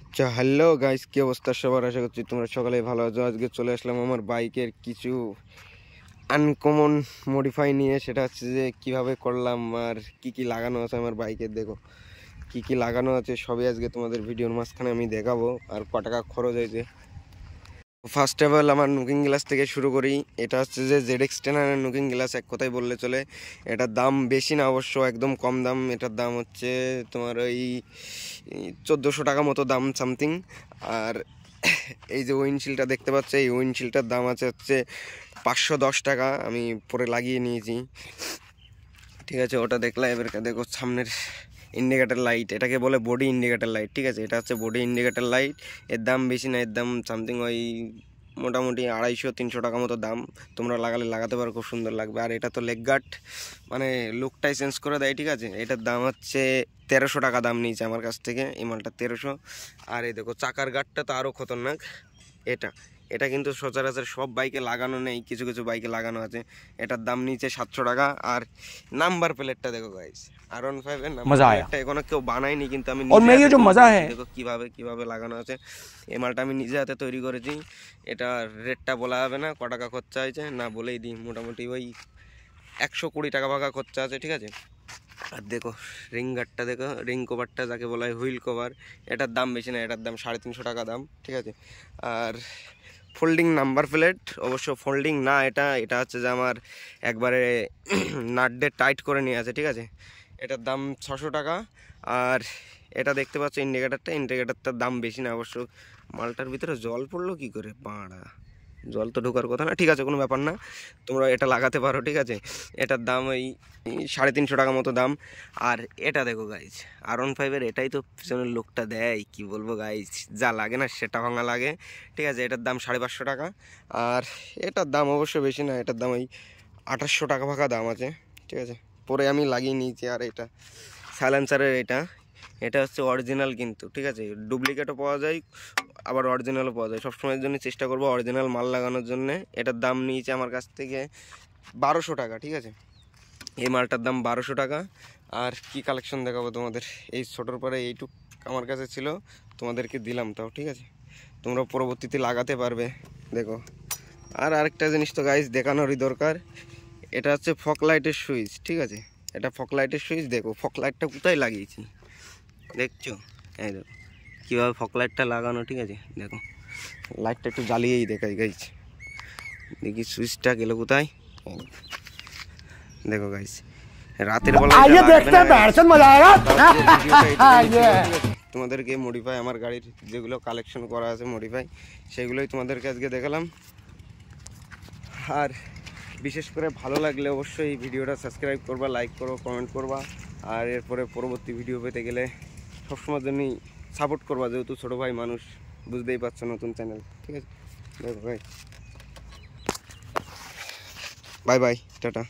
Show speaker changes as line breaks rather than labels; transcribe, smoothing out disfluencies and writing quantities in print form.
আচ্ছা, hello guys, কি অবস্থা সবার? আশা করছি তোমরা সকালে ভালো আছো। আজকে চলে আসলাম আমার বাইকের কিছু আনকমন মডিফাই নিয়ে। সেটা হচ্ছে যে কিভাবে করলাম আর কি কি লাগানো আছে আমার বাইকের। দেখো কি কি লাগানো আছে সবই আজকে তোমাদের ভিডিওর মাঝখানে আমি দেখাবো, আর ক টাকা খরচ হয়েছে। ফার্স্ট অফ অল আমার নুকিং গ্লাস থেকে শুরু করি। এটা হচ্ছে যে ZX10 নুকিং গ্লাস, এক কথায় বললে চলে। এটার দাম বেশি না অবশ্য, একদম কম দাম। এটার দাম হচ্ছে তোমার ওই 1400 টাকা মতো দাম সামথিং। আর এই যে উইন্ডশিল্ডটা দেখতে পাচ্ছ, এই উইন্ডশিল্ডটার দাম আছে হচ্ছে 510 টাকা। আমি পরে লাগিয়ে নিয়েছি, ঠিক আছে। ওটা দেখলে এবার দেখো সামনের ইন্ডিকেটার লাইট, এটাকে বলে বডি ইন্ডিকেটার লাইট, ঠিক আছে। এটা হচ্ছে বডি ইন্ডিকেটার লাইট। এর দাম বেশি না, এর দাম সামথিং ওই মোটামুটি 250-300 টাকা মতো দাম। তোমরা লাগালে লাগাতে পারো, খুব সুন্দর লাগবে। আর এটা তো লেগ গার্ড, মানে লুকটাই চেঞ্জ করে দেয়, ঠিক আছে। এটার দাম হচ্ছে 1300 টাকা দাম নিয়েছে আমার কাছ থেকে, এই মালটা 1300। আর এই দেখো চাকার গার্ডটা তো আরও খতরনাক। এটা এটা কিন্তু সচরাচর সব বাইকে লাগানো নেই, কিছু কিছু বাইকে লাগানো আছে। এটার দাম নিচে 700 টাকা। আর নাম্বার প্লেটটা দেখো গাইস, R15 এর নাম্বার প্লেটটা এখনো কেউ বানায়নি, কিন্তু আমি দেখো কিভাবে কিভাবে লাগানো আছে। এই মালটা আমি নিজে হাতে তৈরি করেছি। এটা রেটটা বলা যাবে না, ক টাকা খরচা হয়েছে না বলেই দিই, মোটামুটি ওই 120 টাকা ভাগা খরচা আছে, ঠিক আছে। আর দেখো রিং গার্ডটা, দেখো রিং কভারটা যাকে বলা হয় হুইল কভার, এটার দাম বেশি না, এটার দাম 350 টাকা দাম, ঠিক আছে। আর ফোল্ডিং নাম্বার প্লেট, অবশ্য ফোল্ডিং না, এটা এটা হচ্ছে যে আমার একবারে নাট দিয়ে টাইট করে নিয়ে আছে, ঠিক আছে। এটার দাম 600 টাকা। আর এটা দেখতে পাচ্ছ ইন্ডিকেটারটার দাম বেশি না অবশ্য। মালটার ভিতরে জল পড়লো কি করে, বাড়া জল তো ঢোকার কথা না, ঠিক আছে, কোনো ব্যাপার না, তোমরা এটা লাগাতে পারো, ঠিক আছে। এটার দাম ওই 350 টাকা মতো দাম। আর এটা দেখো গাইজ, R15 এটাই তো পিছনের লোকটা দেয়, কি বলবো গাইজ, যা লাগে না সেটা ভাঙা লাগে, ঠিক আছে। এটার দাম 550 টাকা। আর এটার দাম অবশ্য বেশি না, এটার দাম ওই 2800 টাকা ভাঙা দাম আছে, ঠিক আছে। পরে আমি লাগিয়ে নিয়েছি। আর এটা সাইলেন্সারের, এটা হচ্ছে অরিজিনাল কিন্তু, ঠিক আছে। ডুপ্লিকেটও পাওয়া যায়, আবার অরিজিনালও পাওয়া যায়। সবসময়ের জন্য চেষ্টা করবো অরিজিনাল মাল লাগানোর জন্য। এটার দাম নিয়েছে আমার কাছ থেকে 1200 টাকা, ঠিক আছে। এই মালটার দাম 1200 টাকা। আর কি কালেকশন দেখাবো তোমাদের, এই ছোটোর পরে এইটুক আমার কাছে ছিল, তোমাদেরকে দিলাম তাও, ঠিক আছে। তোমরা পরবর্তীতে লাগাতে পারবে। দেখো আর আরেকটা জিনিস তো গাইস দেখানোরই দরকার, এটা হচ্ছে ফক লাইটের সুইচ, ঠিক আছে। এটা ফক লাইটের সুইচ, দেখো ফক লাইটটা কোথায় লাগিয়েছি দেখছো, এই দেখো কীভাবে ফক লাইটটা লাগানো, ঠিক আছে। দেখো লাইটটা একটু জ্বালিয়েই দেখাই গাইস, দেখি সুইচটা গেল কোথায়। দেখো গাইস রাতের বেলা তোমাদেরকে মডিফাই, আমার গাড়ির যেগুলো কালেকশন করা আছে মডিফাই, সেগুলোই তোমাদেরকে আজকে দেখালাম। আর বিশেষ করে ভালো লাগলে অবশ্যই ভিডিওটা সাবস্ক্রাইব করবা, লাইক করো, কমেন্ট করবা। আর এরপরে পরবর্তী ভিডিও পেতে গেলে সবসময়ের জন্যই সাপোর্ট করবা, যেহেতু ছোটো ভাই মানুষ, বুঝতেই পারছো, নতুন চ্যানেল, ঠিক আছে। দেখো ভাই, বাই বাই, টাটা।